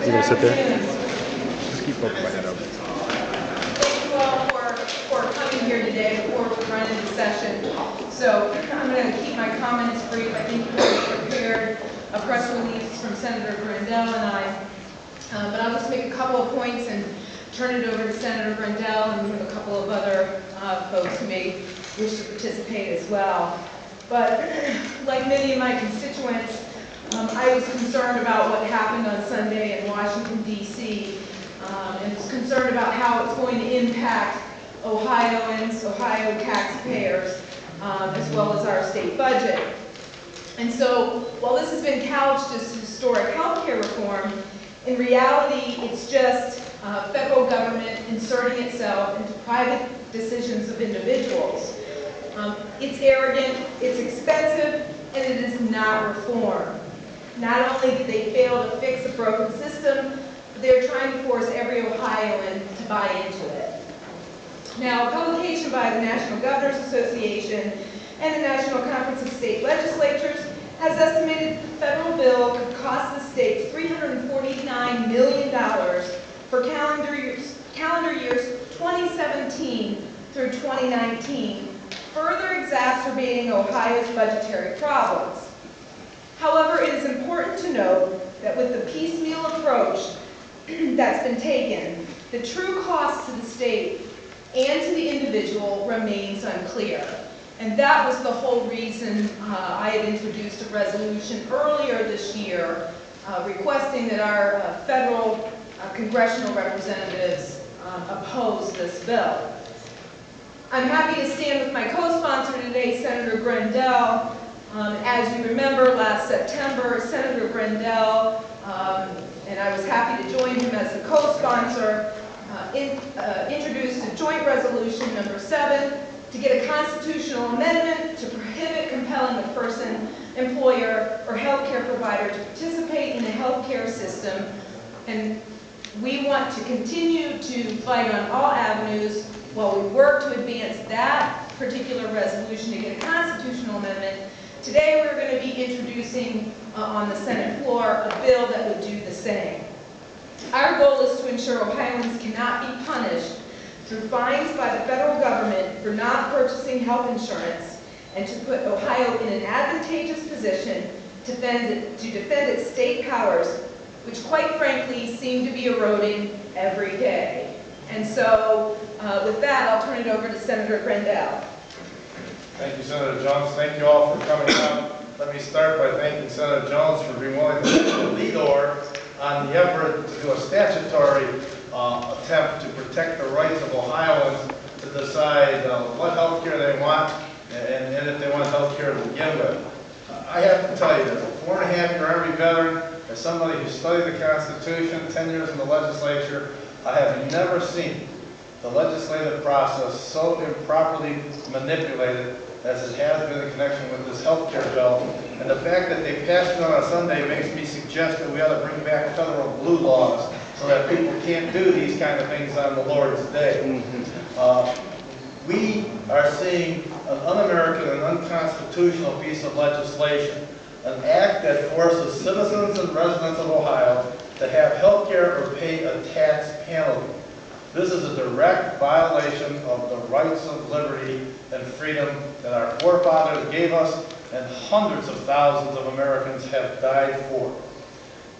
Is he going to sit there? Just keep poking my head up. Thank you all for coming here today before we run into session. So I'm going to keep my comments brief. I think we prepared a press release from Senator Grendell and I. But I'll just make a couple of points and turn it over to Senator Grendell, and we have a couple of other folks who may wish to participate as well. But like many of my constituents, I was concerned about what happened on Sunday in Washington, D.C., and was concerned about how it's going to impact Ohioans, Ohio taxpayers, as well as our state budget. And so, while this has been couched as historic health care reform, in reality, it's just federal government inserting itself into private decisions of individuals. It's arrogant, it's expensive, and it is not reform. Not only did they fail to fix a broken system, but they're trying to force every Ohioan to buy into it. Now, a publication by the National Governors Association and the National Conference of State Legislatures has estimated the federal bill could cost the states $349 million for calendar years 2017 through 2019, further exacerbating Ohio's budgetary problems. However, it is important to note that with the piecemeal approach that's been taken, the true cost to the state and to the individual remains unclear. And that was the whole reason I had introduced a resolution earlier this year requesting that our federal congressional representatives oppose this bill. I'm happy to stand with my co-sponsor today, Senator Grendell. As you remember, last September, Senator Grendell, and I was happy to join him as the co-sponsor, introduced a joint resolution number 7 to get a constitutional amendment to prohibit compelling a person, employer, or healthcare provider to participate in the healthcare system. And we want to continue to fight on all avenues while we work to advance that particular resolution to get a constitutional amendment. Today we're going to be introducing on the Senate floor a bill that would do the same. Our goal is to ensure Ohioans cannot be punished through fines by the federal government for not purchasing health insurance, and to put Ohio in an advantageous position to defend its state powers, which quite frankly seem to be eroding every day. And so with that, I'll turn it over to Senator Grendell. Thank you, Senator Jones. Thank you all for coming out. Let me start by thanking Senator Jones for being willing to take the lead on the effort to do a statutory attempt to protect the rights of Ohioans to decide what health care they want and if they want health care to begin with. I have to tell you that a 4.5-year Army veteran, as somebody who studied the Constitution, 10 years in the legislature, I have never seen the legislative process so improperly manipulated as it has been in connection with this health care bill. And the fact that they passed it on a Sunday makes me suggest that we ought to bring back federal blue laws so that people can't do these kind of things on the Lord's Day. We are seeing an un-American and unconstitutional piece of legislation, an act that forces citizens and residents of Ohio to have health care or pay a tax penalty. This is a direct violation of the rights of liberty and freedom that our forefathers gave us and hundreds of thousands of Americans have died for.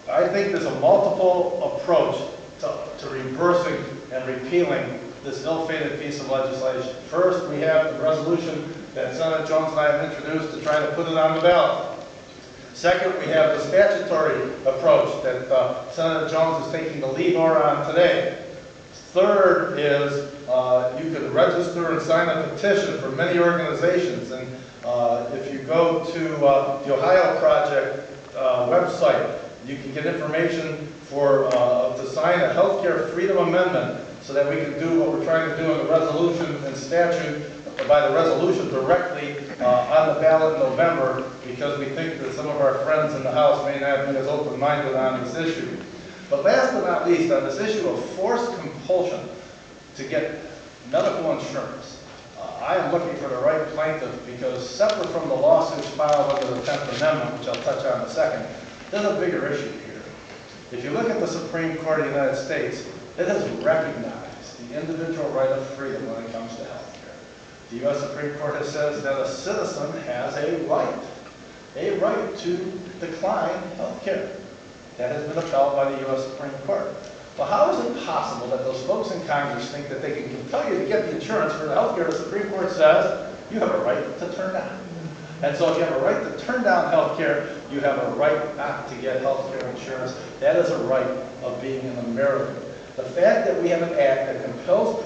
I think there's a multiple approach to reversing and repealing this ill-fated piece of legislation. First, we have the resolution that Senator Jones and I have introduced to try to put it on the ballot. Second, we have the statutory approach that Senator Jones is taking the lead on today. Third is you can register and sign a petition for many organizations. And if you go to the Ohio Project website, you can get information to sign a healthcare freedom amendment so that we can do what we're trying to do in the resolution and statute by the resolution directly on the ballot in November, because we think that some of our friends in the House may not be as open-minded on this issue. But last but not least, on this issue of forced compulsion to get medical insurance, I am looking for the right plaintiff, because separate from the lawsuits filed under the 10th Amendment, which I'll touch on in a second, there's a bigger issue here. If you look at the Supreme Court of the United States, it has recognized the individual right of freedom when it comes to health care. The U.S. Supreme Court has said that a citizen has a right to decline health care. That has been upheld by the U.S. Supreme Court. Well, how is it possible that those folks in Congress think that they can compel you to get the insurance for the health care the Supreme Court says you have a right to turn down? And so if you have a right to turn down health care, you have a right not to get health care insurance. That is a right of being an American. The fact that we have an act that compels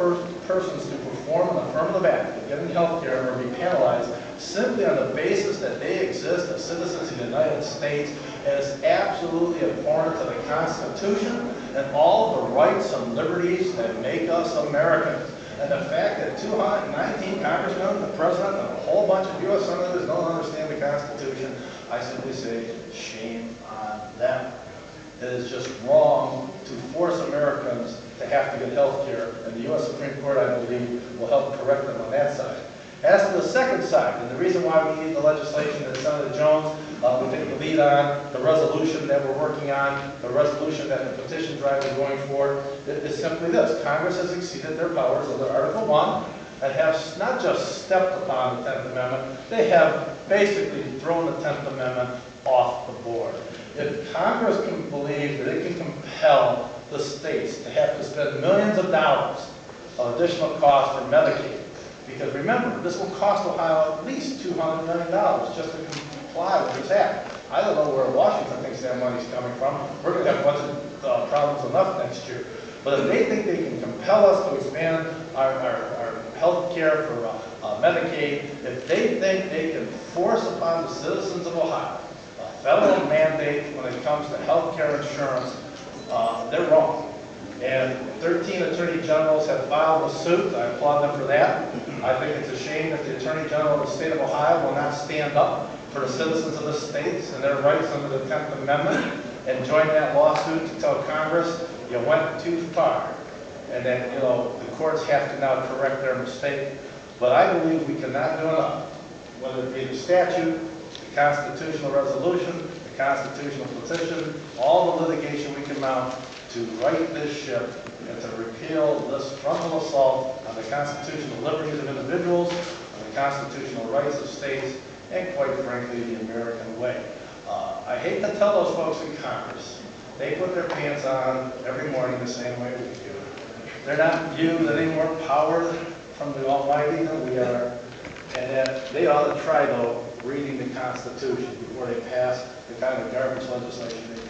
persons to perform an affirmative act of getting health care or be penalized simply on the basis that they exist as citizens of the United States is absolutely abhorrent to the Constitution and all the rights and liberties that make us Americans. And the fact that 219 congressmen, the president, and a whole bunch of U.S. senators don't understand the Constitution, I simply say, shame on them. It is just wrong to force Americans to have to get health care, and the U.S. Supreme Court, I believe, will help correct them on that side. As to the second side, and the reason why we need the legislation that Senator Jones will take the lead on, the resolution that we're working on, the resolution that the petition drive is going for, is simply this. Congress has exceeded their powers under Article 1 and have not just stepped upon the 10th Amendment, they have basically thrown the 10th Amendment off the board. If Congress can believe that it can compel the states to have to spend millions of dollars of additional cost for Medicaid, because remember, this will cost Ohio at least $200 million just to comply with this act. I don't know where Washington thinks that money's coming from. We're going to have budget problems enough next year. But if they think they can compel us to expand our health care for Medicaid, if they think they can force upon the citizens of Ohio a federal mandate when it comes to health care insurance, they're wrong. And 13 attorney generals have filed a suit. I applaud them for that. I think it's a shame that the Attorney General of the state of Ohio will not stand up for the citizens of the states and their rights under the 10th Amendment and join that lawsuit to tell Congress you went too far and that, the courts have to now correct their mistake. But I believe we cannot do enough, whether it be the statute, the constitutional resolution, the constitutional petition, all the litigation we can mount to right this ship and to repeal this frontal assault on the constitutional liberties of individuals, on the constitutional rights of states, and quite frankly, the American way. I hate to tell those folks in Congress, they put their pants on every morning the same way we do. They're not viewed any more power from the Almighty than we are, and that they ought to try, though, reading the Constitution before they pass the kind of garbage legislation they